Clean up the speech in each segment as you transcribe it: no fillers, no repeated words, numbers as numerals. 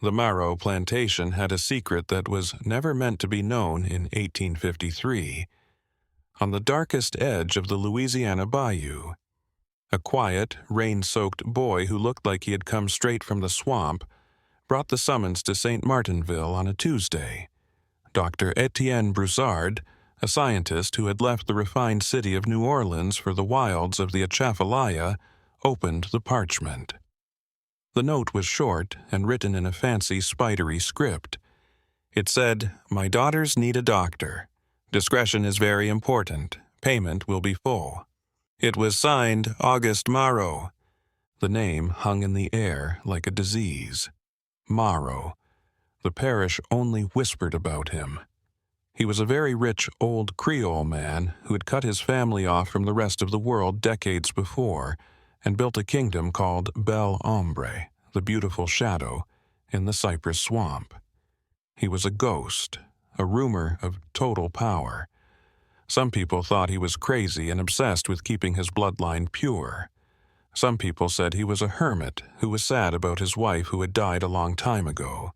The Marrow plantation had a secret that was never meant to be known in 1853. On the darkest edge of the Louisiana bayou, a quiet, rain-soaked boy who looked like he had come straight from the swamp brought the summons to St. Martinville on a Tuesday. Dr. Etienne Broussard, a scientist who had left the refined city of New Orleans for the wilds of the Atchafalaya, opened the parchment. The note was short and written in a fancy, spidery script. It said, "My daughters need a doctor. Discretion is very important. Payment will be full." It was signed August Marrow. The name hung in the air like a disease. Marrow. The parish only whispered about him. He was a very rich old Creole man who had cut his family off from the rest of the world decades before and built a kingdom called Bel Ombre, the beautiful shadow, in the cypress swamp. He was a ghost, a rumor of total power. Some people thought he was crazy and obsessed with keeping his bloodline pure. Some people said he was a hermit who was sad about his wife who had died a long time ago.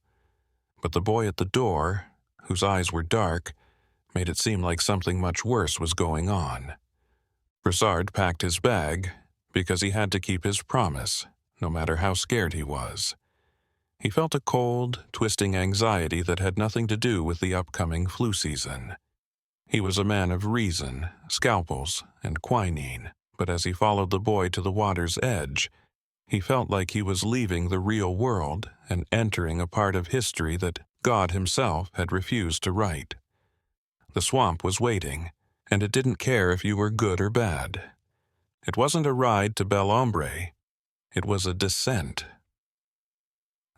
But the boy at the door, whose eyes were dark, made it seem like something much worse was going on. Broussard packed his bag because he had to keep his promise, no matter how scared he was. He felt a cold, twisting anxiety that had nothing to do with the upcoming flu season. He was a man of reason, scalpels, and quinine, but as he followed the boy to the water's edge, he felt like he was leaving the real world and entering a part of history that God himself had refused to write. The swamp was waiting, and it didn't care if you were good or bad. It wasn't a ride to Bel Ombre. It was a descent.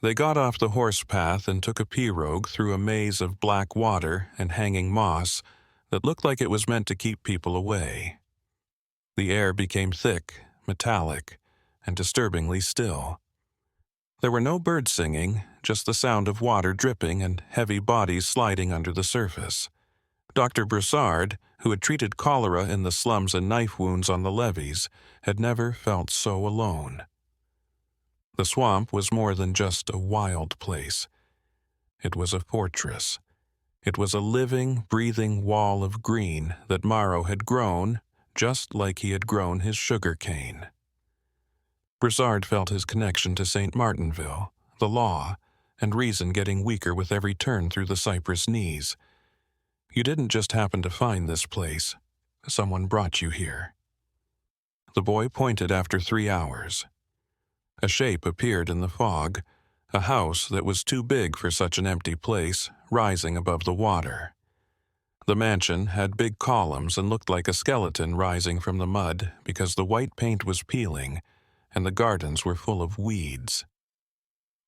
They got off the horse path and took a pirogue through a maze of black water and hanging moss that looked like it was meant to keep people away. The air became thick, metallic, and disturbingly still. There were no birds singing, just the sound of water dripping and heavy bodies sliding under the surface. Dr. Broussard, who had treated cholera in the slums and knife wounds on the levees, had never felt so alone. The swamp was more than just a wild place. It was a fortress. It was a living, breathing wall of green that Marrow had grown, just like he had grown his sugar cane. Broussard felt his connection to St. Martinville, the law, and reason getting weaker with every turn through the cypress knees. You didn't just happen to find this place. Someone brought you here. The boy pointed after 3 hours. A shape appeared in the fog, a house that was too big for such an empty place, rising above the water. The mansion had big columns and looked like a skeleton rising from the mud because the white paint was peeling and the gardens were full of weeds.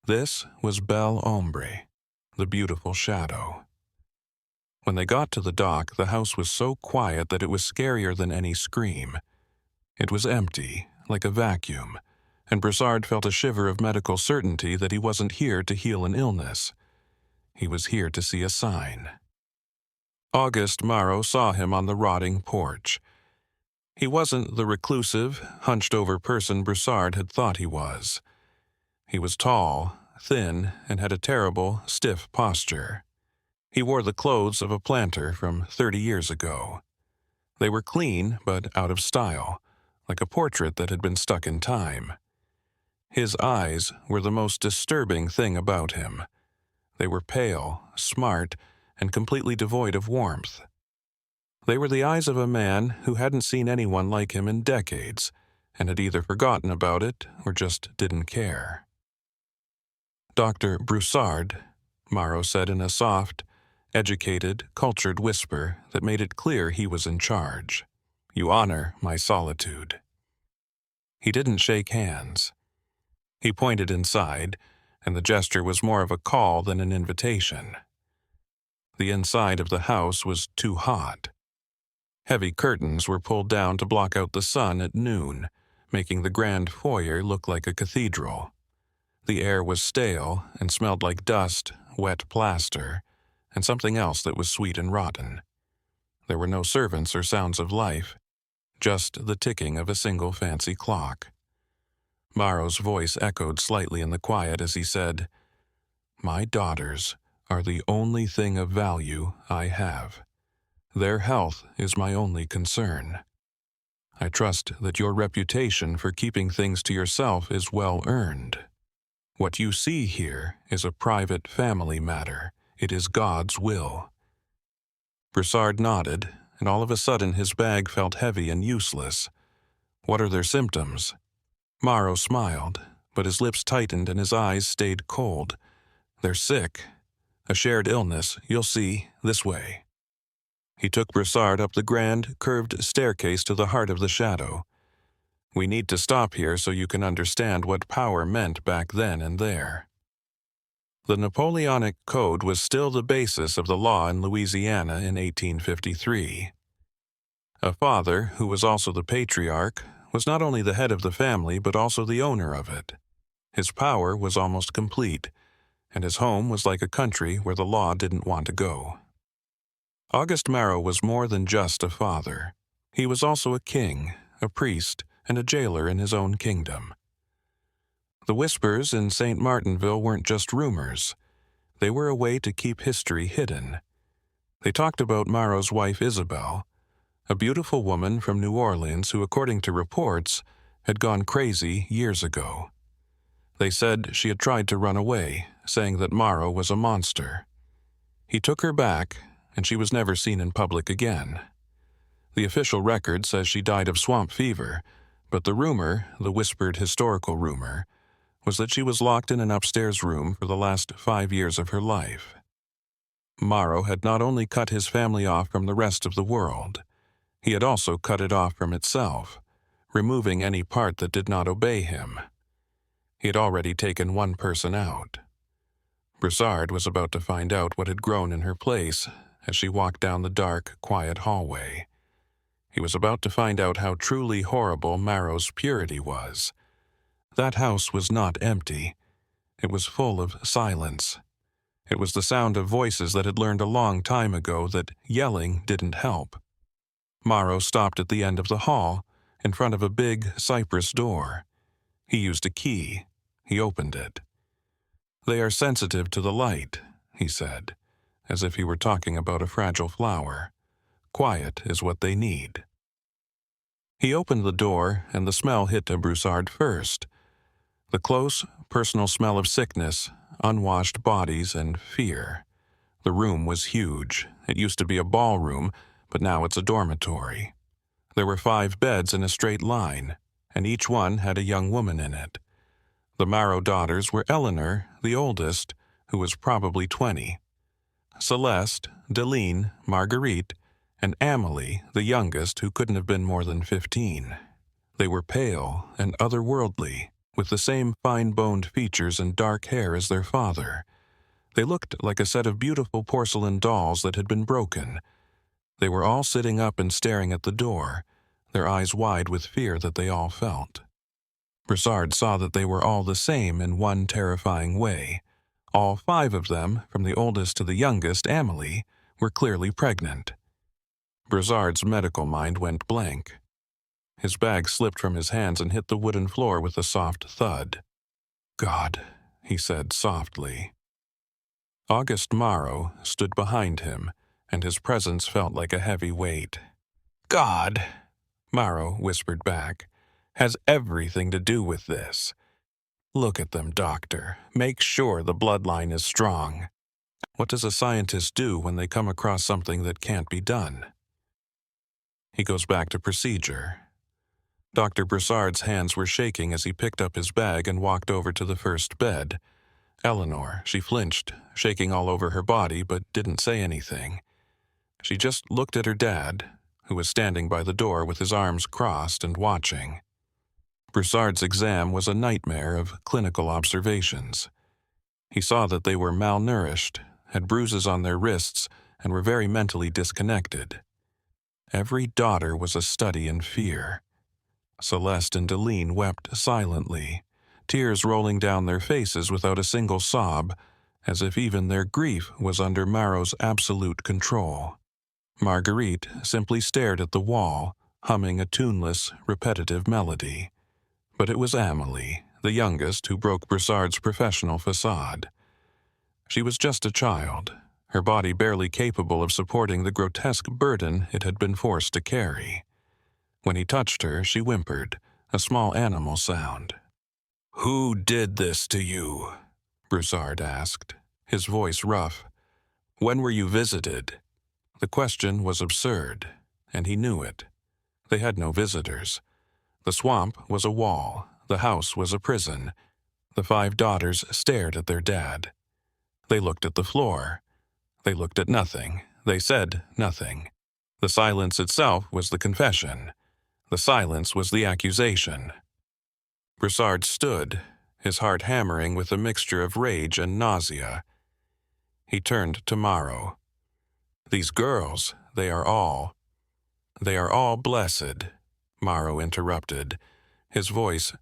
This was Bel Ombre, the beautiful shadow. When they got to the dock, the house was so quiet that it was scarier than any scream. It was empty, like a vacuum, and Broussard felt a shiver of medical certainty that he wasn't here to heal an illness. He was here to see a sign. August Marrow saw him on the rotting porch. He wasn't the reclusive, hunched-over person Broussard had thought he was. He was tall, thin, and had a terrible, stiff posture. He wore the clothes of a planter from 30 years ago. They were clean, but out of style, like a portrait that had been stuck in time. His eyes were the most disturbing thing about him. They were pale, smart, and completely devoid of warmth. They were the eyes of a man who hadn't seen anyone like him in decades, and had either forgotten about it or just didn't care. "Dr. Broussard," Marrow said in a soft, educated, cultured whisper that made it clear he was in charge. "You honor my solitude." He didn't shake hands. He pointed inside, and the gesture was more of a call than an invitation. The inside of the house was too hot. Heavy curtains were pulled down to block out the sun at noon, making the grand foyer look like a cathedral. The air was stale and smelled like dust, wet plaster, and something else that was sweet and rotten. There were no servants or sounds of life, just the ticking of a single fancy clock. Marrow's voice echoed slightly in the quiet as he said, My daughters are the only thing of value I have. Their health is my only concern. I trust that your reputation for keeping things to yourself is well earned. What you see here is a private family matter. It is God's will." Broussard nodded, and all of a sudden his bag felt heavy and useless. "What are their symptoms?" Morrow smiled, but his lips tightened and his eyes stayed cold. "They're sick. A shared illness, you'll see, this way." He took Broussard up the grand, curved staircase to the heart of the shadow. "We need to stop here so you can understand what power meant back then and there." The Napoleonic Code was still the basis of the law in Louisiana in 1853. A father, who was also the patriarch, was not only the head of the family but also the owner of it. His power was almost complete, and his home was like a country where the law didn't want to go. August Marrow was more than just a father. He was also a king, a priest, and a jailer in his own kingdom. The whispers in St. Martinville weren't just rumors. They were a way to keep history hidden. They talked about Marrow's wife Isabel, a beautiful woman from New Orleans who, according to reports, had gone crazy years ago. They said she had tried to run away, saying that Marrow was a monster. He took her back, and she was never seen in public again. The official record says she died of swamp fever, but the rumor, the whispered historical rumor, was that she was locked in an upstairs room for the last 5 years of her life. Marrow had not only cut his family off from the rest of the world, he had also cut it off from itself, removing any part that did not obey him. He had already taken one person out. Broussard was about to find out what had grown in her place as she walked down the dark, quiet hallway. He was about to find out how truly horrible Marrow's purity was. That house was not empty. It was full of silence. It was the sound of voices that had learned a long time ago that yelling didn't help. Marrow stopped at the end of the hall, in front of a big cypress door. He used a key. He opened it. "They are sensitive to the light," he said, as if he were talking about a fragile flower. "Quiet is what they need." He opened the door, and the smell hit Broussard first. The close, personal smell of sickness, unwashed bodies, and fear. The room was huge. It used to be a ballroom, but now it's a dormitory. There were 5 beds in a straight line, and each one had a young woman in it. The Marrow daughters were Eleanor, the oldest, who was probably 20, Celeste, Deline, Marguerite, and Amélie, the youngest, who couldn't have been more than 15. They were pale and otherworldly, with the same fine-boned features and dark hair as their father. They looked like a set of beautiful porcelain dolls that had been broken. They were all sitting up and staring at the door, their eyes wide with fear that they all felt. Broussard saw that they were all the same in one terrifying way. All 5 of them, from the oldest to the youngest, Amélie, were clearly pregnant. Broussard's medical mind went blank. His bag slipped from his hands and hit the wooden floor with a soft thud. "God," he said softly. August Marrow stood behind him, and his presence felt like a heavy weight. "God," Marrow whispered back, "has everything to do with this. Look at them, doctor. Make sure the bloodline is strong. What does a scientist do when they come across something that can't be done?" He goes back to procedure. Dr. Broussard's hands were shaking as he picked up his bag and walked over to the first bed. Eleanor, she flinched, shaking all over her body, but didn't say anything. She just looked at her dad, who was standing by the door with his arms crossed and watching. Broussard's exam was a nightmare of clinical observations. He saw that they were malnourished, had bruises on their wrists, and were very mentally disconnected. Every daughter was a study in fear. Celeste and Deline wept silently, tears rolling down their faces without a single sob, as if even their grief was under Marrow's absolute control. Marguerite simply stared at the wall, humming a tuneless, repetitive melody. But it was Amélie, the youngest, who broke Broussard's professional facade. She was just a child, her body barely capable of supporting the grotesque burden it had been forced to carry. When he touched her, she whimpered, a small animal sound. "Who did this to you?" Broussard asked, his voice rough. "When were you visited?" The question was absurd, and he knew it. They had no visitors. The swamp was a wall, the house was a prison. The 5 daughters stared at their dad. They looked at the floor. They looked at nothing. They said nothing. The silence itself was the confession. The silence was the accusation. Broussard stood, his heart hammering with a mixture of rage and nausea. He turned to Morrow. "These girls, they are all blessed," Morrow interrupted, his voice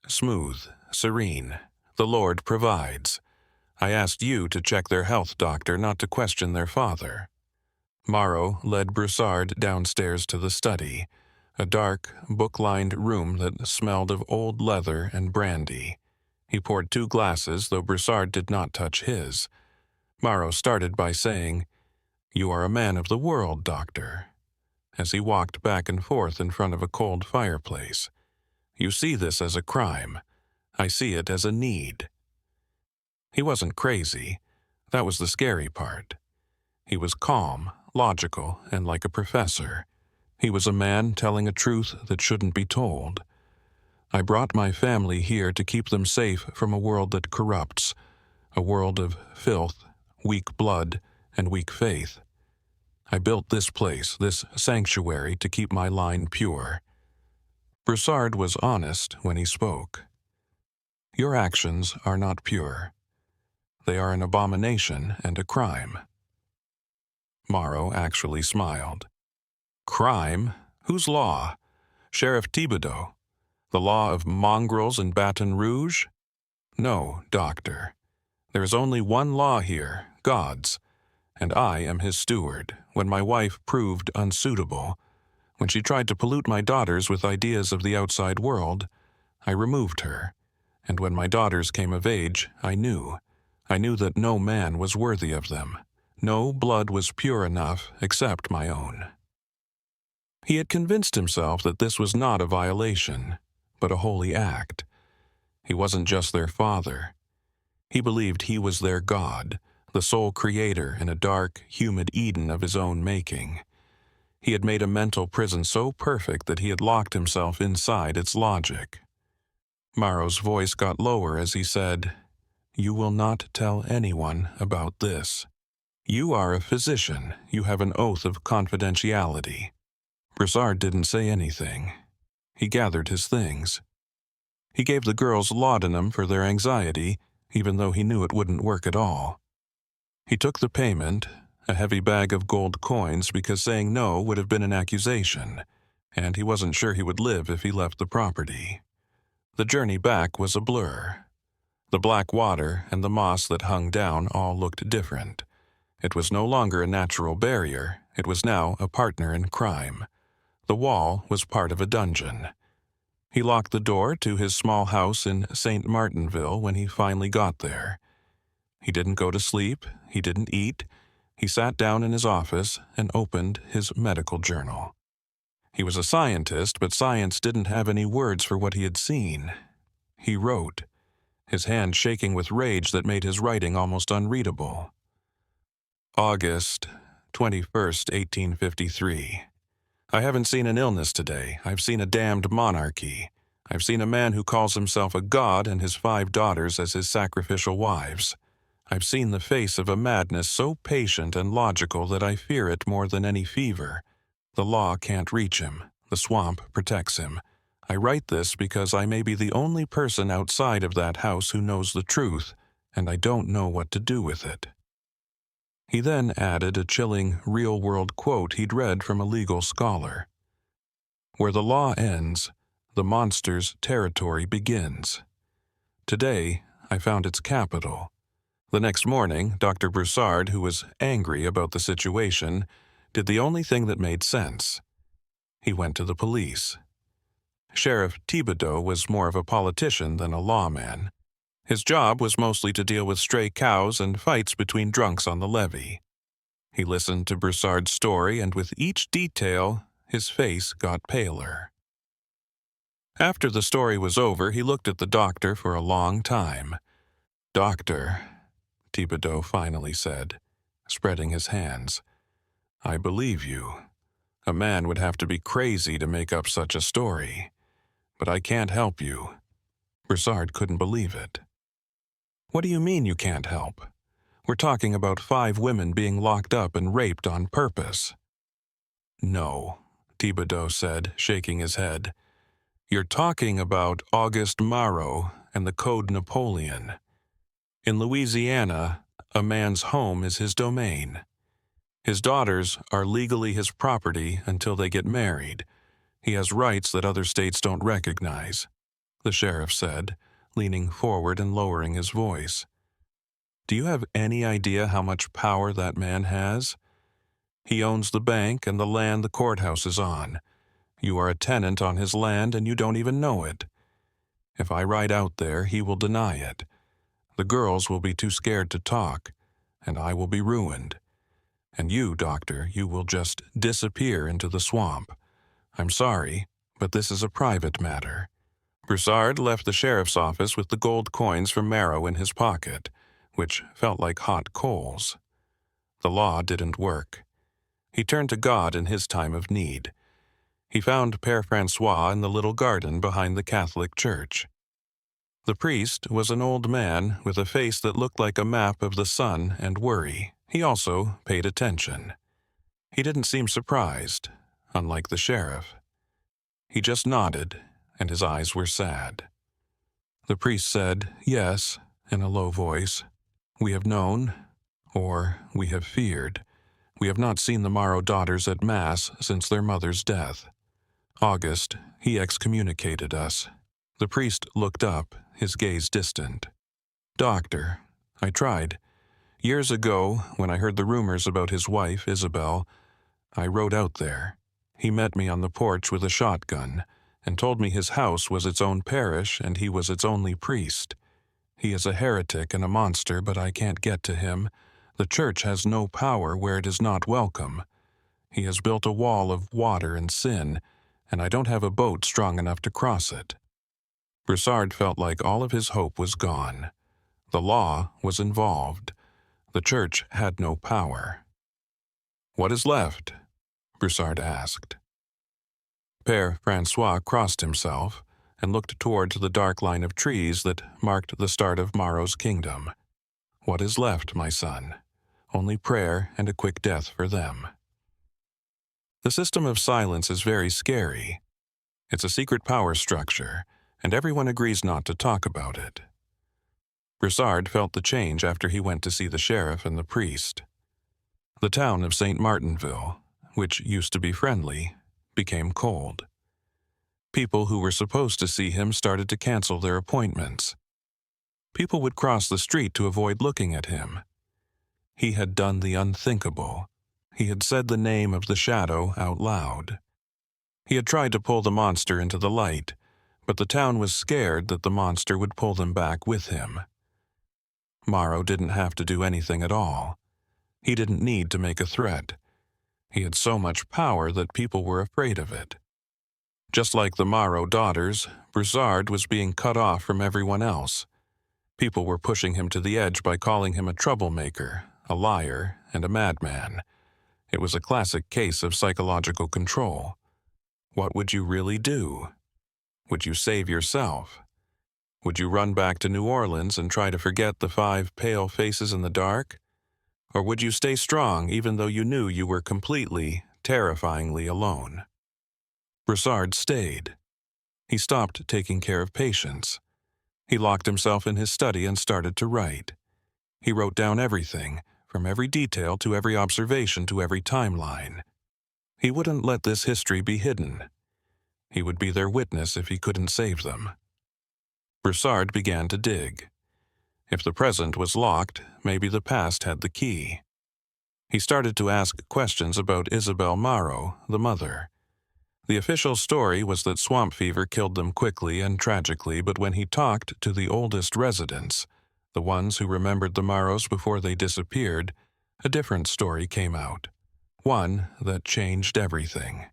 smooth, serene. "The Lord provides. I asked you to check their health, doctor, not to question their father." Morrow led Broussard downstairs to the study, a dark, book-lined room that smelled of old leather and brandy. He poured 2 glasses, though Broussard did not touch his. Morrow started by saying, "You are a man of the world, doctor," as he walked back and forth in front of a cold fireplace. "You see this as a crime. I see it as a need." He wasn't crazy. That was the scary part. He was calm, logical, and like a professor. He was a man telling a truth that shouldn't be told. "I brought my family here to keep them safe from a world that corrupts, a world of filth, weak blood, and weak faith. I built this place, this sanctuary, to keep my line pure." Broussard was honest when he spoke. "Your actions are not pure. They are an abomination and a crime." Morrow actually smiled. "Crime? Whose law? Sheriff Thibodeau? The law of mongrels in Baton Rouge? No, doctor. There is only one law here, God's, and I am his steward. When my wife proved unsuitable, when she tried to pollute my daughters with ideas of the outside world, I removed her, and when my daughters came of age, I knew that no man was worthy of them. No blood was pure enough except my own." He had convinced himself that this was not a violation, but a holy act. He wasn't just their father. He believed he was their God, the sole creator in a dark, humid Eden of his own making. He had made a mental prison so perfect that he had locked himself inside its logic. Morrow's voice got lower as he said, "You will not tell anyone about this. You are a physician. You have an oath of confidentiality." Broussard didn't say anything. He gathered his things. He gave the girls laudanum for their anxiety, even though he knew it wouldn't work at all. He took the payment, a heavy bag of gold coins, because saying no would have been an accusation, and he wasn't sure he would live if he left the property. The journey back was a blur. The black water and the moss that hung down all looked different. It was no longer a natural barrier, it was now a partner in crime. The wall was part of a dungeon. He locked the door to his small house in St. Martinville when he finally got there. He didn't go to sleep, he didn't eat. He sat down in his office and opened his medical journal. He was a scientist, but science didn't have any words for what he had seen. He wrote, his hand shaking with rage that made his writing almost unreadable. August 21st, 1853. I haven't seen an illness today. I've seen a damned monarchy. I've seen a man who calls himself a god and his 5 daughters as his sacrificial wives. I've seen the face of a madness so patient and logical that I fear it more than any fever. The law can't reach him. The swamp protects him. I write this because I may be the only person outside of that house who knows the truth, and I don't know what to do with it." He then added a chilling, real-world quote he'd read from a legal scholar. "Where the law ends, the monster's territory begins. Today, I found its capital." The next morning, Dr. Broussard, who was angry about the situation, did the only thing that made sense. He went to the police. Sheriff Thibodeau was more of a politician than a lawman. His job was mostly to deal with stray cows and fights between drunks on the levee. He listened to Broussard's story, and with each detail, his face got paler. After the story was over, he looked at the doctor for a long time. "Doctor," Thibodeau finally said, spreading his hands, "I believe you. A man would have to be crazy to make up such a story. But I can't help you." Broussard couldn't believe it. "What do you mean you can't help? We're talking about 5 women being locked up and raped on purpose." "No," Thibodeau said, shaking his head. "You're talking about Auguste Marot and the Code Napoleon. In Louisiana, a man's home is his domain. His daughters are legally his property until they get married. He has rights that other states don't recognize," the sheriff said, leaning forward and lowering his voice. "Do you have any idea how much power that man has? He owns the bank and the land the courthouse is on. You are a tenant on his land and you don't even know it. If I ride out there, he will deny it. The girls will be too scared to talk, and I will be ruined. And you, doctor, you will just disappear into the swamp. I'm sorry, but this is a private matter." Broussard left the sheriff's office with the gold coins from Marot in his pocket, which felt like hot coals. The law didn't work. He turned to God in his time of need. He found Père François in the little garden behind the Catholic church. The priest was an old man with a face that looked like a map of the sun and worry. He also paid attention. He didn't seem surprised, unlike the sheriff. He just nodded, and his eyes were sad. The priest said, "Yes," in a low voice. "We have known, or we have feared. We have not seen the Marot daughters at Mass since their mother's death. August, he excommunicated us." The priest looked up, his gaze distant. "Doctor, I tried. Years ago, when I heard the rumors about his wife, Isabel, I rode out there. He met me on the porch with a shotgun and told me his house was its own parish and he was its only priest. He is a heretic and a monster, but I can't get to him. The church has no power where it is not welcome. He has built a wall of water and sin, and I don't have a boat strong enough to cross it." Broussard felt like all of his hope was gone. The law was involved. The church had no power. "What is left?" Broussard asked. Père François crossed himself and looked towards the dark line of trees that marked the start of Marot's kingdom. "What is left, my son? Only prayer and a quick death for them." The system of silence is very scary. It's a secret power structure, and everyone agrees not to talk about it. Broussard felt the change after he went to see the sheriff and the priest. The town of St. Martinville, which used to be friendly, became cold. People who were supposed to see him started to cancel their appointments. People would cross the street to avoid looking at him. He had done the unthinkable. He had said the name of the shadow out loud. He had tried to pull the monster into the light, but the town was scared that the monster would pull them back with him. Marot didn't have to do anything at all. He didn't need to make a threat. He had so much power that people were afraid of it. Just like the Marot daughters, Broussard was being cut off from everyone else. People were pushing him to the edge by calling him a troublemaker, a liar, and a madman. It was a classic case of psychological control. What would you really do? Would you save yourself? Would you run back to New Orleans and try to forget the 5 pale faces in the dark? Or would you stay strong even though you knew you were completely, terrifyingly alone? Broussard stayed. He stopped taking care of patients. He locked himself in his study and started to write. He wrote down everything, from every detail to every observation to every timeline. He wouldn't let this history be hidden. He would be their witness if he couldn't save them. Broussard began to dig. If the present was locked, maybe the past had the key. He started to ask questions about Isabelle Marot, the mother. The official story was that swamp fever killed them quickly and tragically, but when he talked to the oldest residents, the ones who remembered the Maros before they disappeared, a different story came out. One that changed everything.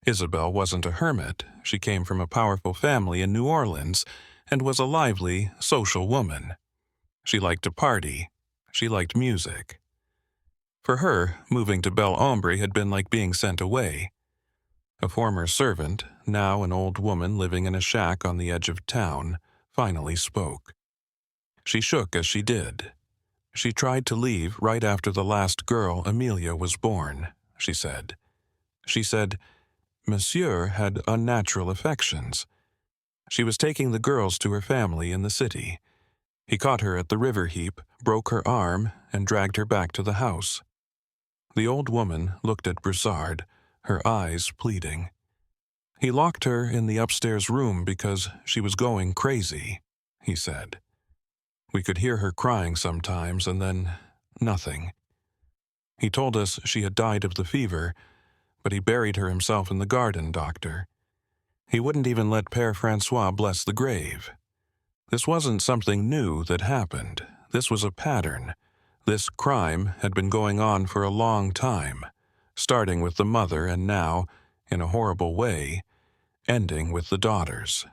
Isabel wasn't a hermit. She came from a powerful family in New Orleans and was a lively, social woman. She liked to party. She liked music. For her, moving to Belle Ombre had been like being sent away. A former servant, now an old woman living in a shack on the edge of town, finally spoke. She shook as she did. She tried to leave right after the last girl, Amelia, was born, she said. She said, Monsieur had unnatural affections. She was taking the girls to her family in the city. He caught her at the river heap, broke her arm, and dragged her back to the house. The old woman looked at Broussard, her eyes pleading. He locked her in the upstairs room because she was going crazy, he said. We could hear her crying sometimes, and then nothing. He told us she had died of the fever, but he buried her himself in the garden, doctor. He wouldn't even let Père Francois bless the grave. This wasn't something new that happened. This was a pattern. This crime had been going on for a long time, starting with the mother and now, in a horrible way, ending with the daughters.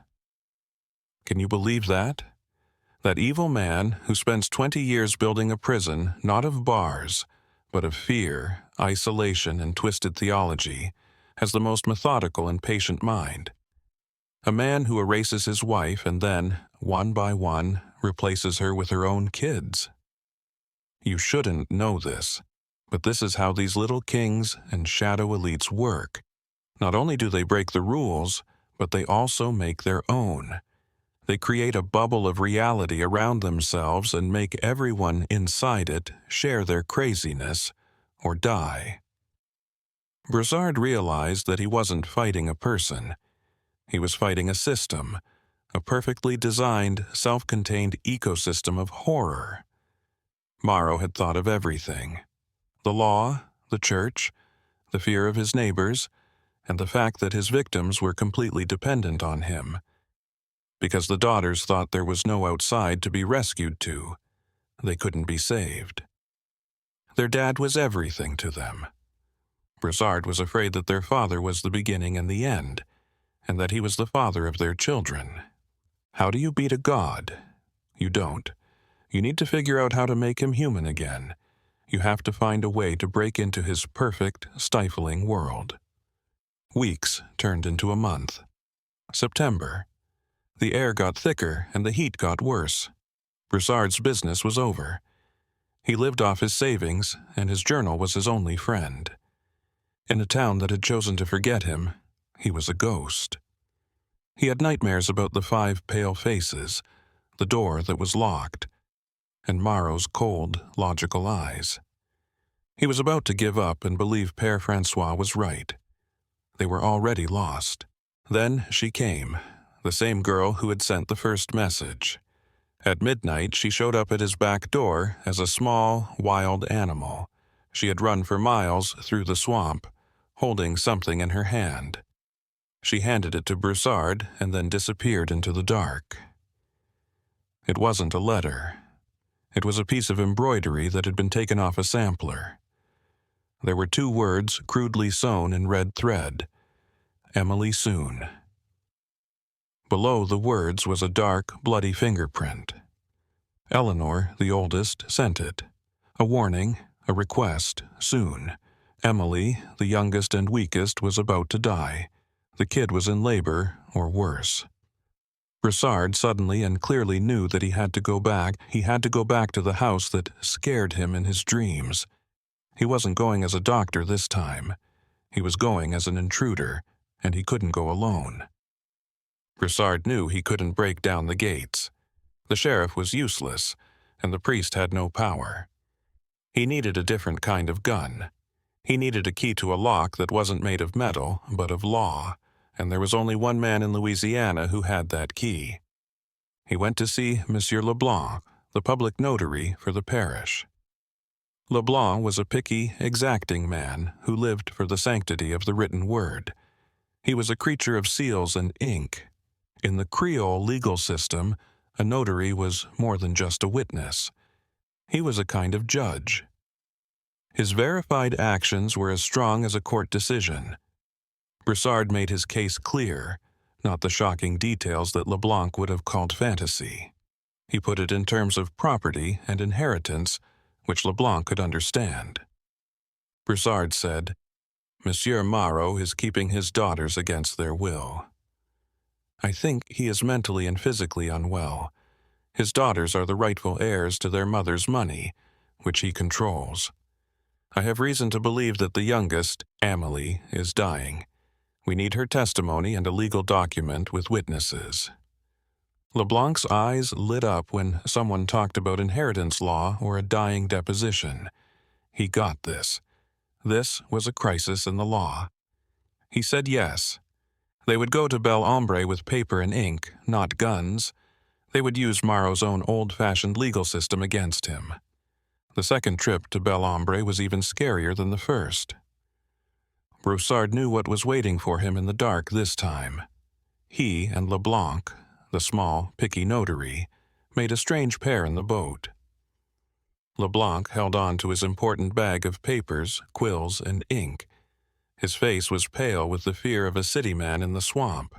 Can you believe that? That evil man who spends 20 years building a prison not of bars, but of fear, isolation, and twisted theology, has the most methodical and patient mind. A man who erases his wife and then, one by one, replaces her with her own kids. You shouldn't know this, but this is how these little kings and shadow elites work. Not only do they break the rules, but they also make their own. They create a bubble of reality around themselves and make everyone inside it share their craziness or die. Broussard realized that he wasn't fighting a person. He was fighting a system, a perfectly designed, self-contained ecosystem of horror. Morrow had thought of everything. The law, the church, the fear of his neighbors, and the fact that his victims were completely dependent on him. Because the daughters thought there was no outside to be rescued to, they couldn't be saved. Their dad was everything to them. Broussard was afraid that their father was the beginning and the end, and that he was the father of their children. How do you beat a god? You don't. You need to figure out how to make him human again. You have to find a way to break into his perfect, stifling world. Weeks turned into a month. September. The air got thicker and the heat got worse. Broussard's business was over. He lived off his savings, and his journal was his only friend. In a town that had chosen to forget him, he was a ghost. He had nightmares about the 5 pale faces, the door that was locked, and Morrow's cold, logical eyes. He was about to give up and believe Père Francois was right. They were already lost. Then she came, the same girl who had sent the first message. At midnight, she showed up at his back door as a small, wild animal. She had run for miles through the swamp, holding something in her hand. She handed it to Broussard and then disappeared into the dark. It wasn't a letter. It was a piece of embroidery that had been taken off a sampler. There were 2 words crudely sewn in red thread. Emily Soon. Below the words was a dark, bloody fingerprint. Eleanor, the oldest, sent it. A warning, a request, soon. Emily, the youngest and weakest, was about to die. The kid was in labor, or worse. Broussard suddenly and clearly knew that he had to go back. He had to go back to the house that scared him in his dreams. He wasn't going as a doctor this time. He was going as an intruder, and he couldn't go alone. Broussard knew he couldn't break down the gates. The sheriff was useless, and the priest had no power. He needed a different kind of gun. He needed a key to a lock that wasn't made of metal, but of law, and there was only one man in Louisiana who had that key. He went to see Monsieur Leblanc, the public notary for the parish. Leblanc was a picky, exacting man who lived for the sanctity of the written word. He was a creature of seals and ink. In the Creole legal system, a notary was more than just a witness. He was a kind of judge. His verified actions were as strong as a court decision. Broussard made his case clear, not the shocking details that Leblanc would have called fantasy. He put it in terms of property and inheritance, which Leblanc could understand. Broussard said, "Monsieur Marot is keeping his daughters against their will. I think he is mentally and physically unwell. His daughters are the rightful heirs to their mother's money, which he controls. I have reason to believe that the youngest, Amélie, is dying. We need her testimony and a legal document with witnesses." Leblanc's eyes lit up when someone talked about inheritance law or a dying deposition. He got this. This was a crisis in the law. He said yes. They would go to Bel Ombre with paper and ink, not guns. They would use Marot's own old-fashioned legal system against him. The second trip to Bel Ombre was even scarier than the first. Broussard knew what was waiting for him in the dark this time. He and Leblanc, the small, picky notary, made a strange pair in the boat. Leblanc held on to his important bag of papers, quills, and ink. His face was pale with the fear of a city man in the swamp.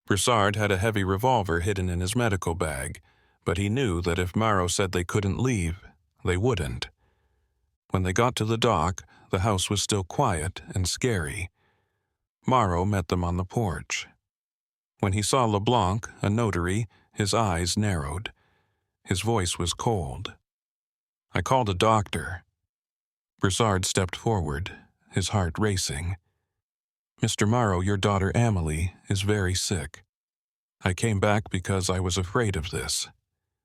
Broussard had a heavy revolver hidden in his medical bag, but he knew that if Marot said they couldn't leave, they wouldn't. When they got to the dock, the house was still quiet and scary. Marot met them on the porch. When he saw Leblanc, a notary, his eyes narrowed. His voice was cold. "I called a doctor." Broussard stepped forward, his heart racing. "Mr. Marot, your daughter Amélie is very sick. I came back because I was afraid of this.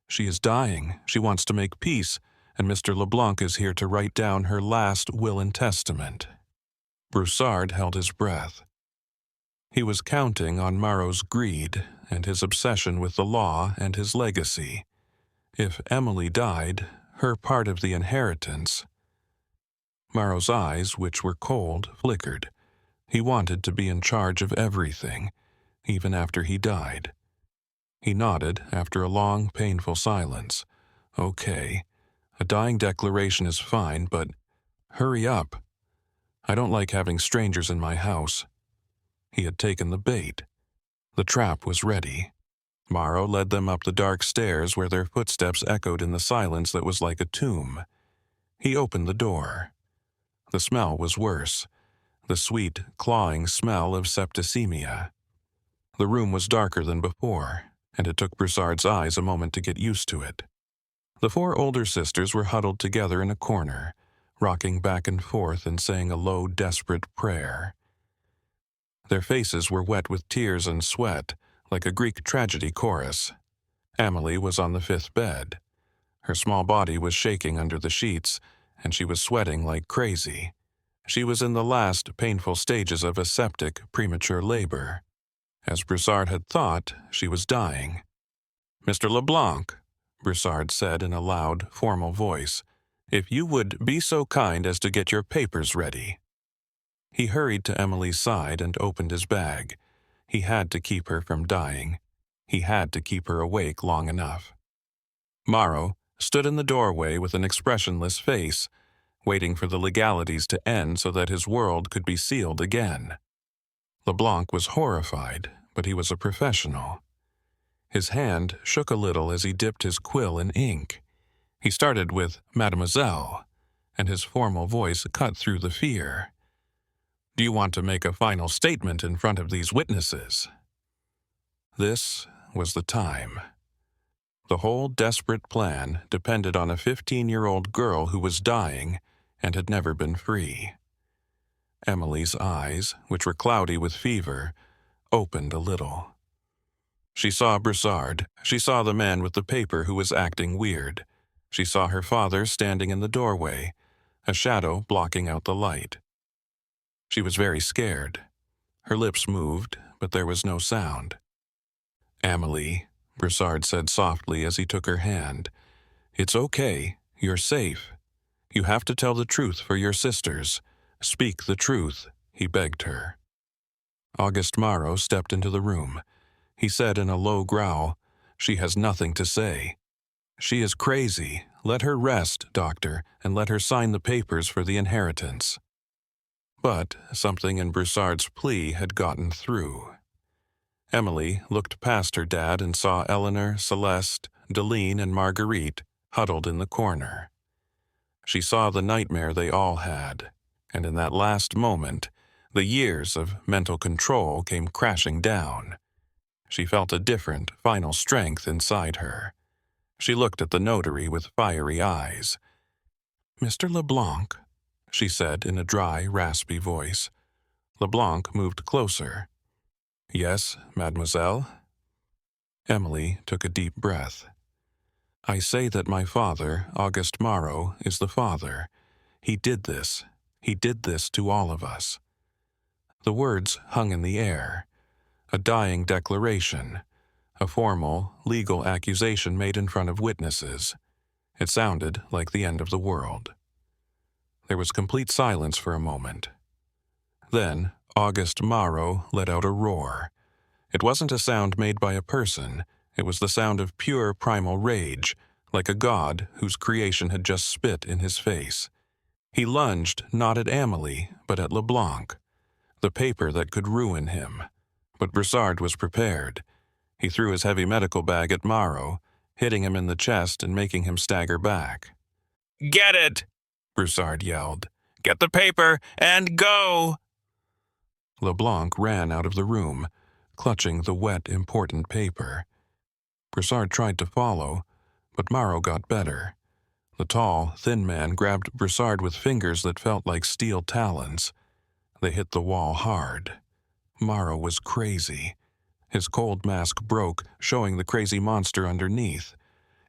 She is dying, she wants to make peace, and Mr. Leblanc is here to write down her last will and testament." Broussard held his breath. He was counting on Marot's greed and his obsession with the law and his legacy. If Amélie died, her part of the inheritance. Marot's eyes, which were cold, flickered. He wanted to be in charge of everything, even after he died. He nodded after a long, painful silence. "Okay, a dying declaration is fine, but hurry up. I don't like having strangers in my house." He had taken the bait. The trap was ready. Marot led them up the dark stairs where their footsteps echoed in the silence that was like a tomb. He opened the door. The smell was worse, the sweet, clawing smell of septicemia. The room was darker than before, and it took Broussard's eyes a moment to get used to it. The four older sisters were huddled together in a corner, rocking back and forth and saying a low, desperate prayer. Their faces were wet with tears and sweat, like a Greek tragedy chorus. Amélie was on the fifth bed. Her small body was shaking under the sheets, and she was sweating like crazy. She was in the last painful stages of aseptic, premature labor. As Broussard had thought, she was dying. "Mr. Leblanc," Broussard said in a loud, formal voice, "if you would be so kind as to get your papers ready." He hurried to Amelie's side and opened his bag. He had to keep her from dying. He had to keep her awake long enough. Marot stood in the doorway with an expressionless face, waiting for the legalities to end so that his world could be sealed again. Leblanc was horrified, but he was a professional. His hand shook a little as he dipped his quill in ink. He started with "Mademoiselle," and his formal voice cut through the fear. "Do you want to make a final statement in front of these witnesses?" This was the time. The whole desperate plan depended on a 15-year-old girl who was dying and had never been free. Amelie's eyes, which were cloudy with fever, opened a little. She saw Broussard. She saw the man with the paper who was acting weird. She saw her father standing in the doorway, a shadow blocking out the light. She was very scared. Her lips moved, but there was no sound. "Amélie," Broussard said softly as he took her hand, "it's okay. You're safe. You have to tell the truth for your sisters. Speak the truth," he begged her. August Morrow stepped into the room. He said in a low growl, "She has nothing to say." "She is crazy. Let her rest, doctor, and let her sign the papers for the inheritance." But something in Broussard's plea had gotten through. Emily looked past her dad and saw Eleanor, Celeste, Deline, and Marguerite huddled in the corner. She saw the nightmare they all had, and in that last moment, the years of mental control came crashing down. She felt a different, final strength inside her. She looked at the notary with fiery eyes. "Mr. LeBlanc," she said in a dry, raspy voice. LeBlanc moved closer. "Yes, mademoiselle?" Emily took a deep breath. "I say that my father, August Morrow, is the father. He did this. He did this to all of us." The words hung in the air. A dying declaration. A formal, legal accusation made in front of witnesses. It sounded like the end of the world. There was complete silence for a moment. Then August Morrow let out a roar. It wasn't a sound made by a person. It was the sound of pure primal rage, like a god whose creation had just spit in his face. He lunged not at Amélie, but at LeBlanc, the paper that could ruin him. But Broussard was prepared. He threw his heavy medical bag at Morrow, hitting him in the chest and making him stagger back. "Get it!" Broussard yelled. "Get the paper and go!" LeBlanc ran out of the room, clutching the wet, important paper. Broussard tried to follow, but Morrow got better. The tall, thin man grabbed Broussard with fingers that felt like steel talons. They hit the wall hard. Morrow was crazy. His cold mask broke, showing the crazy monster underneath.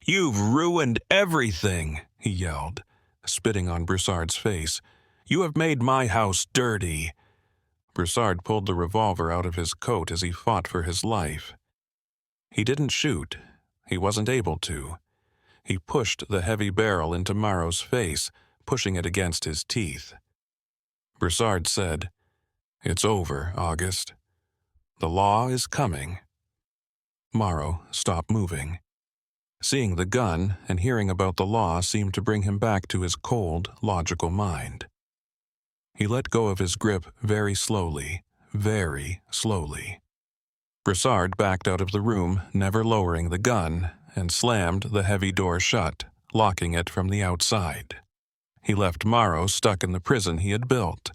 "You've ruined everything," he yelled, spitting on Broussard's face. "You have made my house dirty." Broussard pulled the revolver out of his coat as he fought for his life. He didn't shoot. He wasn't able to. He pushed the heavy barrel into Morrow's face, pushing it against his teeth. Broussard said, "It's over, August. The law is coming." Morrow stopped moving. Seeing the gun and hearing about the law seemed to bring him back to his cold, logical mind. He let go of his grip very slowly, very slowly. Broussard backed out of the room, never lowering the gun, and slammed the heavy door shut, locking it from the outside. He left Morrow stuck in the prison he had built.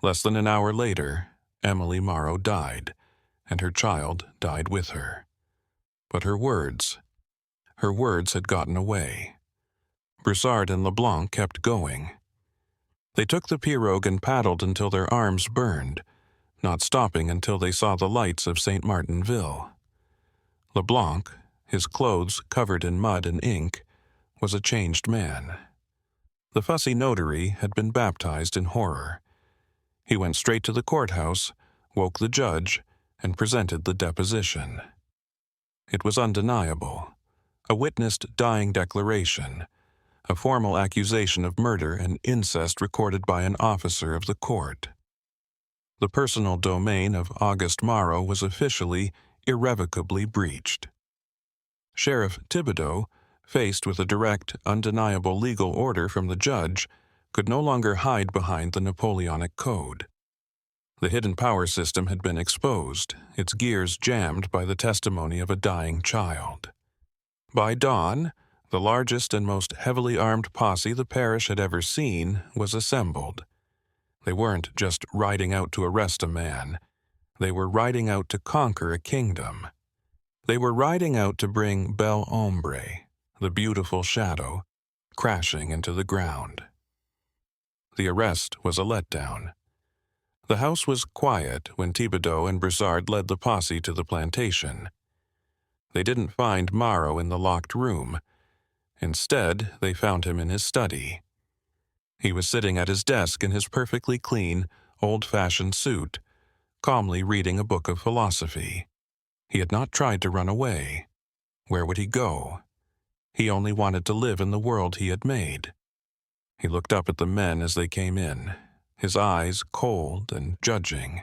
Less than an hour later, Emily Morrow died, and her child died with her. But her words had gotten away. Broussard and LeBlanc kept going. They took the pirogue and paddled until their arms burned, not stopping until they saw the lights of St. Martinville. LeBlanc, his clothes covered in mud and ink, was a changed man. The fussy notary had been baptized in horror. He went straight to the courthouse, woke the judge, and presented the deposition. It was undeniable. A witnessed dying declaration, a formal accusation of murder and incest recorded by an officer of the court. The personal domain of August Morrow was officially, irrevocably breached. Sheriff Thibodeau, faced with a direct, undeniable legal order from the judge, could no longer hide behind the Napoleonic Code. The hidden power system had been exposed, its gears jammed by the testimony of a dying child. By dawn, the largest and most heavily armed posse the parish had ever seen was assembled. They weren't just riding out to arrest a man. They were riding out to conquer a kingdom. They were riding out to bring Bel Ombre, the beautiful shadow, crashing into the ground. The arrest was a letdown. The house was quiet when Thibodeau and Broussard led the posse to the plantation. They didn't find Morrow in the locked room. Instead, they found him in his study. He was sitting at his desk in his perfectly clean, old-fashioned suit, calmly reading a book of philosophy. He had not tried to run away. Where would he go? He only wanted to live in the world he had made. He looked up at the men as they came in, his eyes cold and judging.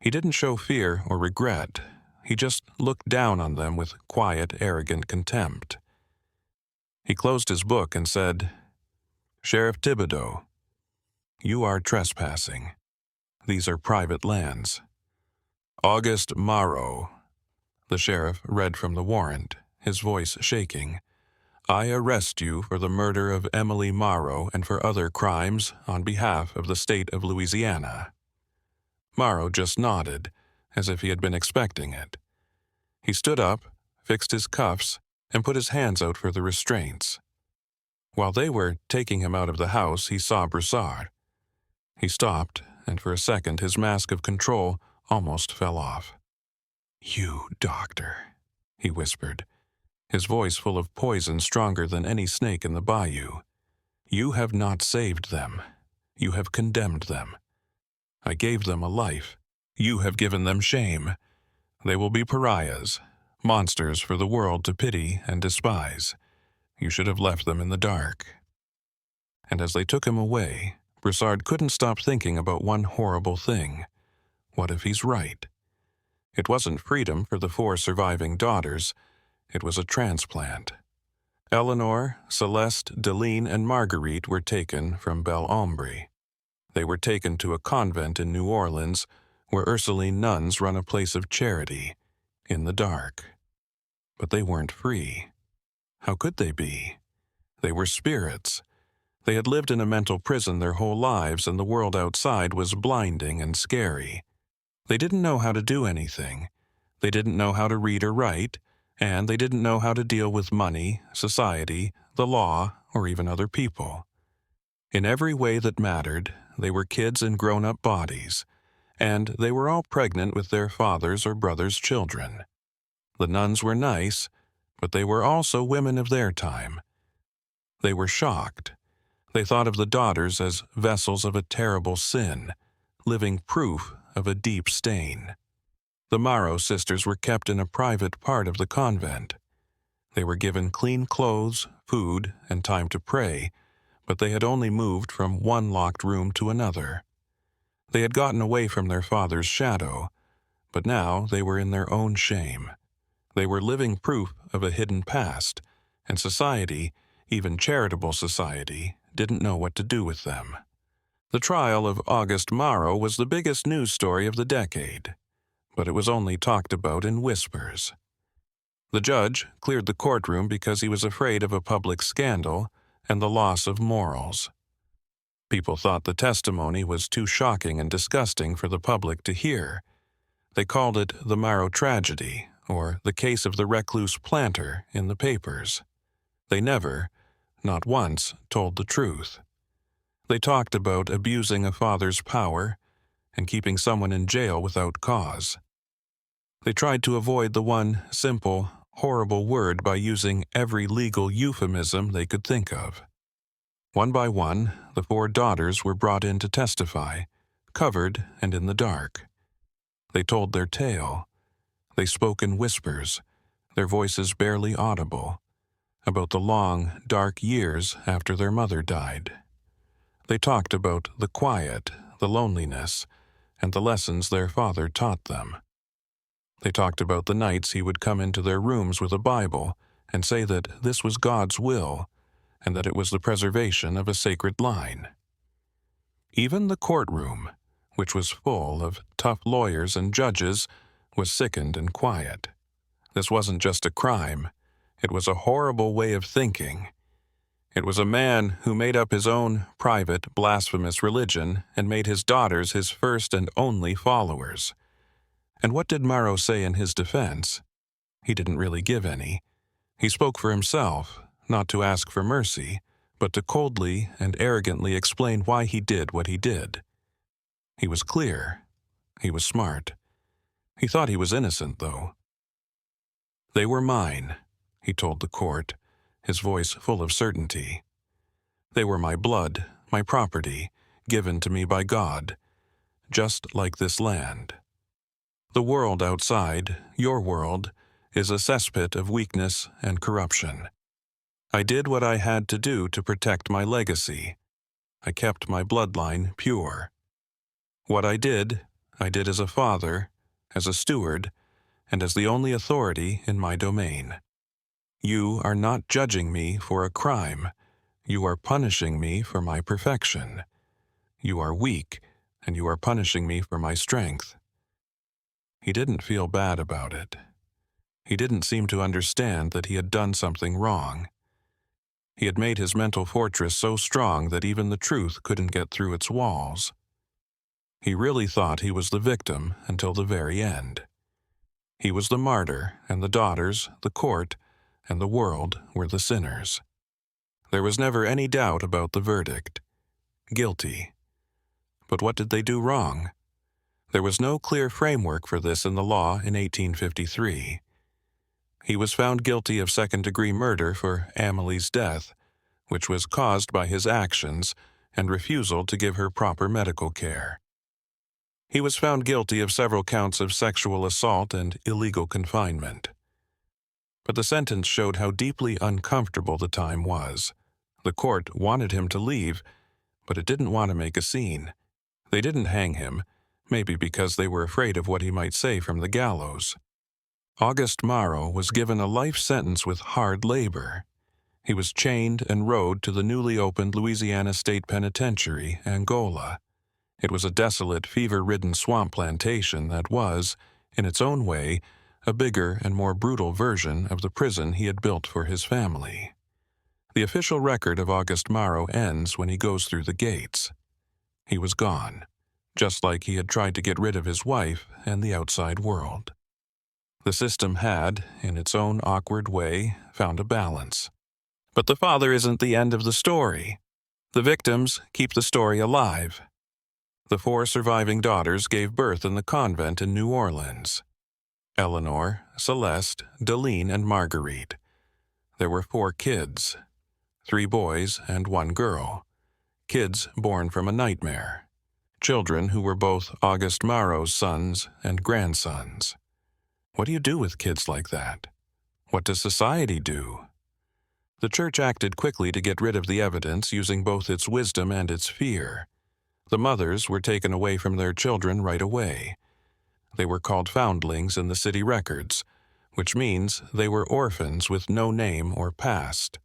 He didn't show fear or regret. He just looked down on them with quiet, arrogant contempt. He closed his book and said, "Sheriff Thibodeau, you are trespassing. These are private lands." "August Morrow," the sheriff read from the warrant, his voice shaking. "I arrest you for the murder of Emily Morrow and for other crimes on behalf of the state of Louisiana." Morrow just nodded, as if he had been expecting it. He stood up, fixed his cuffs, and put his hands out for the restraints. While they were taking him out of the house, he saw Broussard. He stopped, and for a second his mask of control almost fell off. "You, doctor," he whispered, his voice full of poison stronger than any snake in the bayou. "You have not saved them. You have condemned them. I gave them a life. You have given them shame. They will be pariahs, monsters for the world to pity and despise. You should have left them in the dark." And as they took him away, Broussard couldn't stop thinking about one horrible thing. What if he's right? It wasn't freedom for the 4 surviving daughters. It was a transplant. Eleanor, Celeste, Deline, and Marguerite were taken from Belle Ombre. They were taken to a convent in New Orleans, where Ursuline nuns run a place of charity, in the dark. But they weren't free. How could they be? They were spirits. They had lived in a mental prison their whole lives, and the world outside was blinding and scary. They didn't know how to do anything. They didn't know how to read or write, and they didn't know how to deal with money, society, the law, or even other people. In every way that mattered, they were kids in grown-up bodies, and they were all pregnant with their father's or brother's children. The nuns were nice, but they were also women of their time. They were shocked. They thought of the daughters as vessels of a terrible sin, living proof of a deep stain. The Morrow sisters were kept in a private part of the convent. They were given clean clothes, food, and time to pray, but they had only moved from one locked room to another. They had gotten away from their father's shadow, but now they were in their own shame. They were living proof of a hidden past, and society, even charitable society, didn't know what to do with them. The trial of August Morrow was the biggest news story of the decade, but it was only talked about in whispers. The judge cleared the courtroom because he was afraid of a public scandal and the loss of morals. People thought the testimony was too shocking and disgusting for the public to hear. They called it the Morrow tragedy, or the case of the recluse planter in the papers. They never, not once, told the truth. They talked about abusing a father's power and keeping someone in jail without cause. They tried to avoid the one simple, horrible word by using every legal euphemism they could think of. One by one, the 4 daughters were brought in to testify, covered and in the dark. They told their tale. They spoke in whispers, their voices barely audible, about the long, dark years after their mother died. They talked about the quiet, the loneliness, and the lessons their father taught them. They talked about the nights he would come into their rooms with a Bible and say that this was God's will, and that it was the preservation of a sacred line. Even the courtroom, which was full of tough lawyers and judges, was sickened and quiet. This wasn't just a crime. It was a horrible way of thinking. It was a man who made up his own private, blasphemous religion and made his daughters his first and only followers. And what did Morrow say in his defense? He didn't really give any. He spoke for himself, not to ask for mercy, but to coldly and arrogantly explain why he did what he did. He was clear. He was smart. He thought he was innocent, though. "They were mine," he told the court, his voice full of certainty. "They were my blood, my property, given to me by God, just like this land. The world outside, your world, is a cesspit of weakness and corruption. I did what I had to do to protect my legacy. I kept my bloodline pure. What I did, I did as a father, as a steward, and as the only authority in my domain. You are not judging me for a crime. You are punishing me for my perfection. You are weak, and you are punishing me for my strength." He didn't feel bad about it. He didn't seem to understand that he had done something wrong. He had made his mental fortress so strong that even the truth couldn't get through its walls. He really thought he was the victim until the very end. He was the martyr, and the daughters, the court, and the world were the sinners. There was never any doubt about the verdict. Guilty. But what did they do wrong? There was no clear framework for this in the law in 1853. He was found guilty of second-degree murder for Amelie's death, which was caused by his actions and refusal to give her proper medical care. He was found guilty of several counts of sexual assault and illegal confinement. But the sentence showed how deeply uncomfortable the time was. The court wanted him to leave, but it didn't want to make a scene. They didn't hang him, maybe because they were afraid of what he might say from the gallows. August Morrow was given a life sentence with hard labor. He was chained and rowed to the newly opened Louisiana State Penitentiary, Angola. It was a desolate, fever-ridden swamp plantation that was, in its own way, a bigger and more brutal version of the prison he had built for his family. The official record of August Morrow ends when he goes through the gates. He was gone, just like he had tried to get rid of his wife and the outside world. The system had, in its own awkward way, found a balance. But the father isn't the end of the story. The victims keep the story alive. The 4 surviving daughters gave birth in the convent in New Orleans. Eleanor, Celeste, Deline, and Marguerite. There were 4 kids, 3 boys and 1 girl. Kids born from a nightmare. Children who were both August Morrow's sons and grandsons. What do you do with kids like that? What does society do? The church acted quickly to get rid of the evidence using both its wisdom and its fear. The mothers were taken away from their children right away. They were called foundlings in the city records, which means they were orphans with no name or past.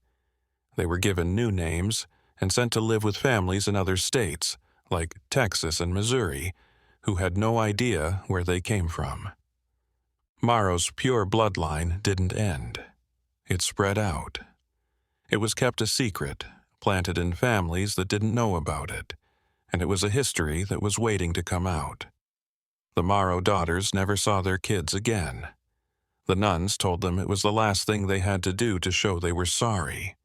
They were given new names and sent to live with families in other states, like Texas and Missouri, who had no idea where they came from. Morrow's pure bloodline didn't end. It spread out. It was kept a secret, planted in families that didn't know about it, and it was a history that was waiting to come out. The Morrow daughters never saw their kids again. The nuns told them it was the last thing they had to do to show they were sorry.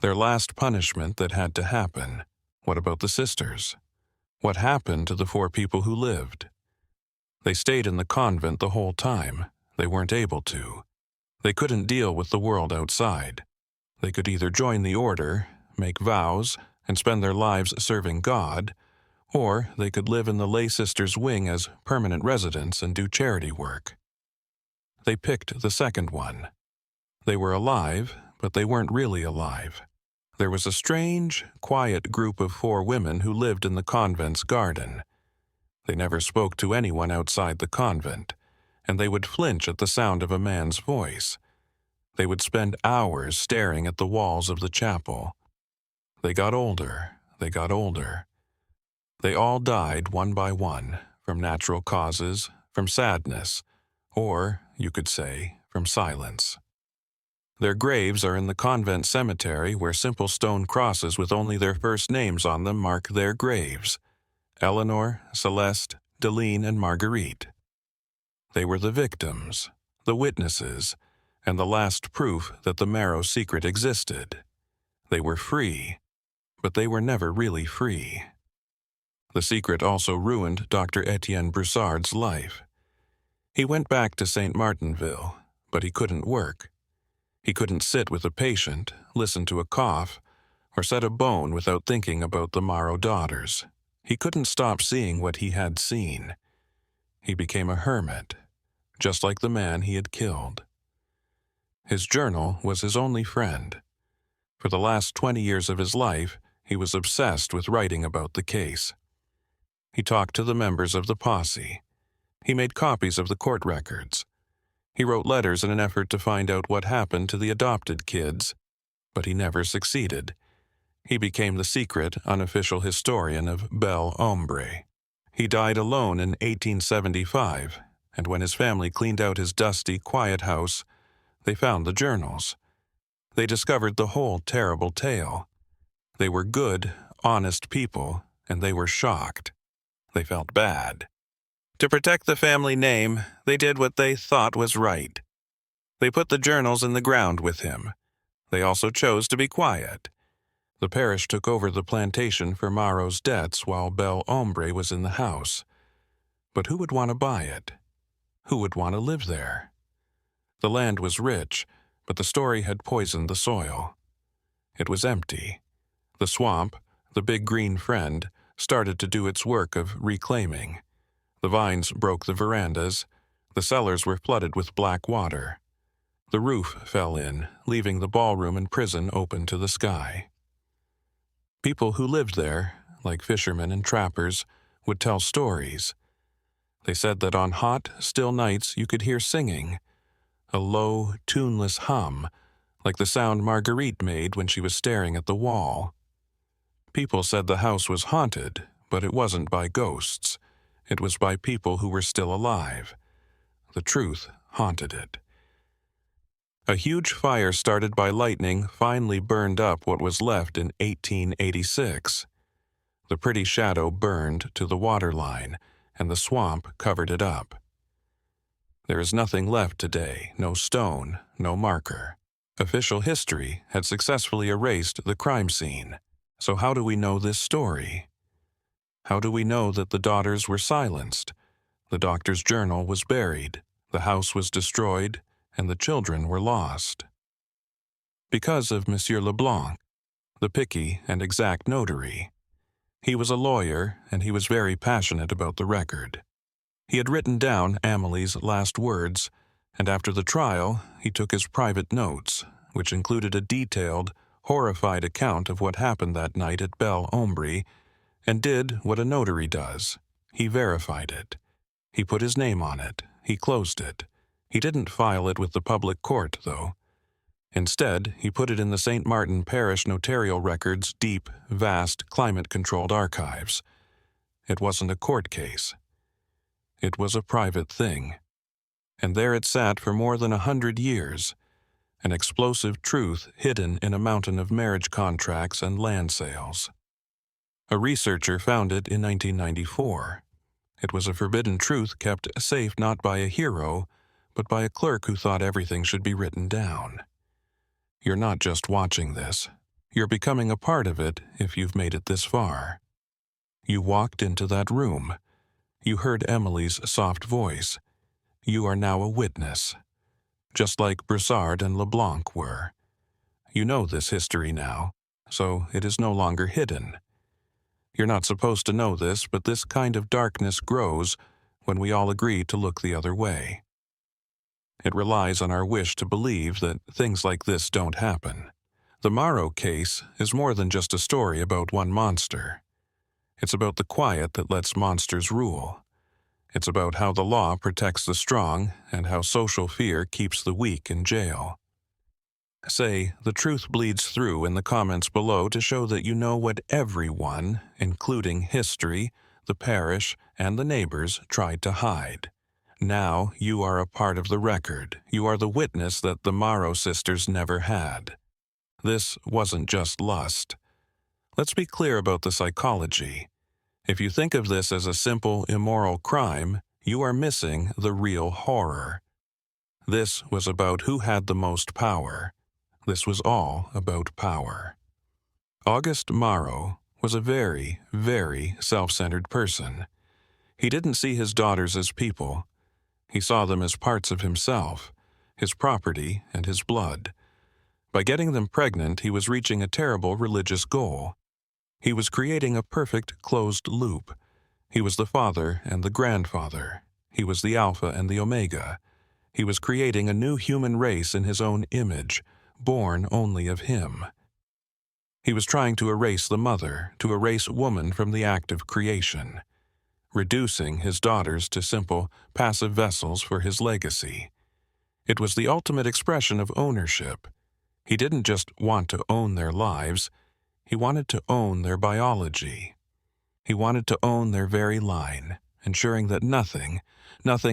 Their last punishment that had to happen. What about the sisters? What happened to the 4 people who lived? They stayed in the convent the whole time. They weren't able to. They couldn't deal with the world outside. They could either join the order, make vows, and spend their lives serving God, or they could live in the lay sisters' wing as permanent residents and do charity work. They picked the second one. They were alive, but they weren't really alive. There was a strange, quiet group of 4 women who lived in the convent's garden. They never spoke to anyone outside the convent, and they would flinch at the sound of a man's voice. They would spend hours staring at the walls of the chapel. They got older. They got older. They all died one by one, from natural causes, from sadness, or, you could say, from silence. Their graves are in the convent cemetery where simple stone crosses with only their first names on them mark their graves. Eleanor, Celeste, Deline, and Marguerite. They were the victims, the witnesses, and the last proof that the Morrow secret existed. They were free, but they were never really free. The secret also ruined Dr. Etienne Broussard's life. He went back to St. Martinville, but he couldn't work. He couldn't sit with a patient, listen to a cough, or set a bone without thinking about the Morrow daughters. He couldn't stop seeing what he had seen. He became a hermit, just like the man he had killed. His journal was his only friend. For the last 20 years of his life, he was obsessed with writing about the case. He talked to the members of the posse. He made copies of the court records. He wrote letters in an effort to find out what happened to the adopted kids, but he never succeeded. He became the secret, unofficial historian of Bel Ombre. He died alone in 1875, and when his family cleaned out his dusty, quiet house, they found the journals. They discovered the whole terrible tale. They were good, honest people, and they were shocked. They felt bad. To protect the family name, they did what they thought was right. They put the journals in the ground with him. They also chose to be quiet. The parish took over the plantation for Maro's debts while Bel Ombre was in the house. But who would want to buy it? Who would want to live there? The land was rich, but the story had poisoned the soil. It was empty. The swamp, the big green friend, started to do its work of reclaiming. The vines broke the verandas. The cellars were flooded with black water. The roof fell in, leaving the ballroom and prison open to the sky. People who lived there, like fishermen and trappers, would tell stories. They said that on hot, still nights you could hear singing, a low, tuneless hum, like the sound Marguerite made when she was staring at the wall. People said the house was haunted, but it wasn't by ghosts. It was by people who were still alive. The truth haunted it. A huge fire started by lightning finally burned up what was left in 1886. The pretty shadow burned to the waterline, and the swamp covered it up. There is nothing left today, no stone, no marker. Official history had successfully erased the crime scene. So how do we know this story? How do we know that the daughters were silenced? The doctor's journal was buried, the house was destroyed, and the children were lost. Because of Monsieur Leblanc, the picky and exact notary. He was a lawyer, and he was very passionate about the record. He had written down Amelie's last words, and after the trial, he took his private notes, which included a detailed, horrified account of what happened that night at Bel Ombre, and did what a notary does. He verified it. He put his name on it. He closed it. He didn't file it with the public court, though. Instead, he put it in the St. Martin Parish notarial records' deep, vast, climate-controlled archives. It wasn't a court case. It was a private thing. And there it sat for more than 100 years, an explosive truth hidden in a mountain of marriage contracts and land sales. A researcher found it in 1994. It was a forbidden truth kept safe not by a hero, but by a clerk who thought everything should be written down. You're not just watching this. You're becoming a part of it if you've made it this far. You walked into that room. You heard Emily's soft voice. You are now a witness, just like Broussard and Leblanc were. You know this history now, so it is no longer hidden. You're not supposed to know this, but this kind of darkness grows when we all agree to look the other way. It relies on our wish to believe that things like this don't happen. The Maro case is more than just a story about one monster. It's about the quiet that lets monsters rule. It's about how the law protects the strong and how social fear keeps the weak in jail. Say, the truth bleeds through in the comments below to show that you know what everyone, including history, the parish, and the neighbors, tried to hide. Now you are a part of the record. You are the witness that the Maro sisters never had. This wasn't just lust. Let's be clear about the psychology. If you think of this as a simple, immoral crime, you are missing the real horror. This was about who had the most power. This was all about power. Auguste Maro was a very, very self-centered person. He didn't see his daughters as people. He saw them as parts of himself, his property, and his blood. By getting them pregnant, he was reaching a terrible religious goal. He was creating a perfect closed loop. He was the father and the grandfather. He was the Alpha and the Omega. He was creating a new human race in his own image, born only of him. He was trying to erase the mother, to erase woman from the act of creation. reducing his daughters to simple, passive vessels for his legacy. It was the ultimate expression of ownership. He didn't just want to own their lives, he wanted to own their biology. He wanted to own their very line, ensuring that nothing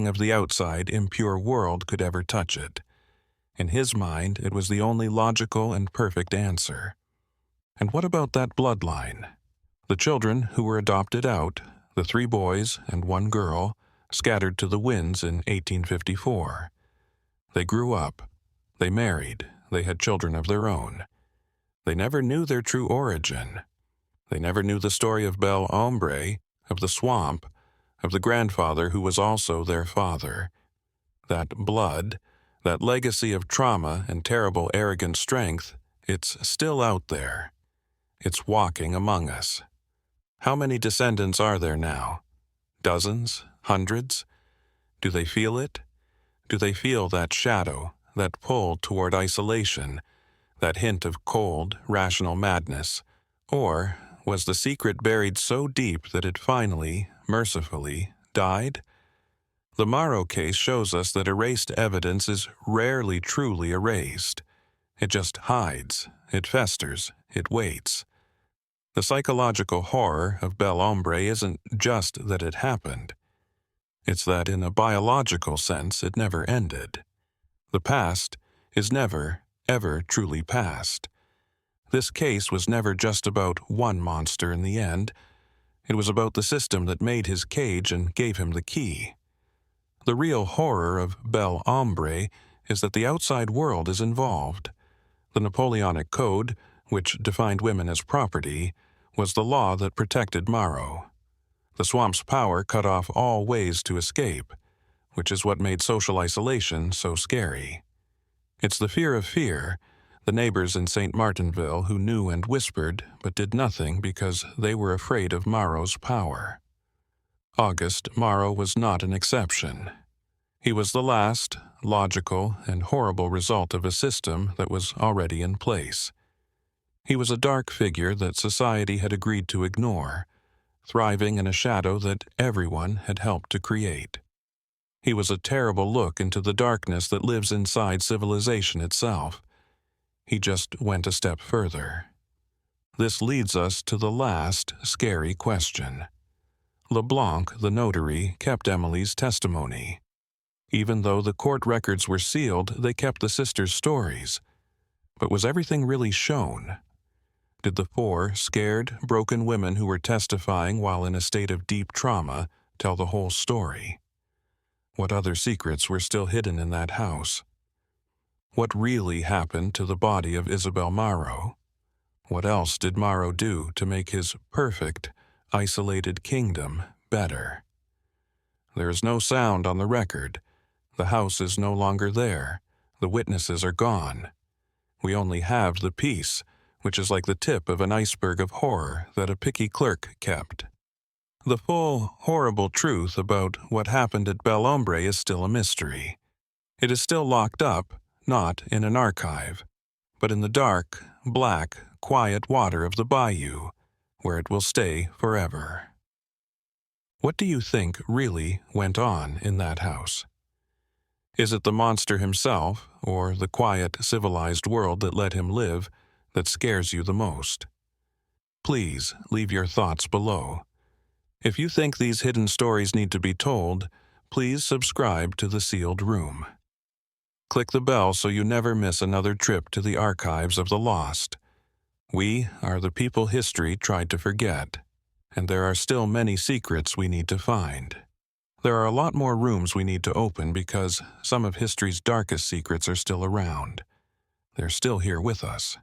of the outside, impure world could ever touch it. In his mind, it was the only logical and perfect answer. And what about that bloodline? The children who were adopted out, the 3 boys and 1 girl, scattered to the winds in 1854. They grew up. They married. They had children of their own. They never knew their true origin. They never knew the story of Bel Ombre, of the swamp, of the grandfather who was also their father. That blood, that legacy of trauma and terrible arrogant strength, it's still out there. It's walking among us. How many descendants are there now? Dozens? Hundreds? Do they feel it? Do they feel that shadow, that pull toward isolation, that hint of cold, rational madness? Or was the secret buried so deep that it finally, mercifully, died? The Morrow case shows us that erased evidence is rarely truly erased. It just hides, it festers, it waits. The psychological horror of Bel Ombre isn't just that it happened. It's that in a biological sense it never ended. The past is never, ever truly past. This case was never just about one monster in the end. It was about the system that made his cage and gave him the key. The real horror of Bel Ombre is that the outside world is involved. The Napoleonic Code, which defined women as property, was the law that protected Morrow. The swamp's power cut off all ways to escape, which is what made social isolation so scary. It's the fear of fear, the neighbors in St. Martinville who knew and whispered but did nothing because they were afraid of Morrow's power. August Morrow was not an exception. He was the last, logical, and horrible result of a system that was already in place. He was a dark figure that society had agreed to ignore, thriving in a shadow that everyone had helped to create. He was a terrible look into the darkness that lives inside civilization itself. He just went a step further. This leads us to the last scary question. LeBlanc, the notary, kept Emily's testimony. Even though the court records were sealed, they kept the sisters' stories. But was everything really shown? Did the 4 scared, broken women who were testifying while in a state of deep trauma tell the whole story? What other secrets were still hidden in that house? What really happened to the body of Isabel Morrow? What else did Morrow do to make his perfect, isolated kingdom better? There is no sound on the record. The house is no longer there. The witnesses are gone. We only have the piece, which is like the tip of an iceberg of horror that a picky clerk kept. The full, horrible truth about what happened at Bel Ombre is still a mystery. It is still locked up, not in an archive, but in the dark, black, quiet water of the bayou, where it will stay forever. What do you think really went on in that house? Is it the monster himself, or the quiet, civilized world that let him live, that scares you the most? Please leave your thoughts below. If you think these hidden stories need to be told, please subscribe to The Sealed Room. Click the bell so you never miss another trip to the archives of the lost. We are the people history tried to forget, and there are still many secrets we need to find. There are a lot more rooms we need to open because some of history's darkest secrets are still around. They're still here with us.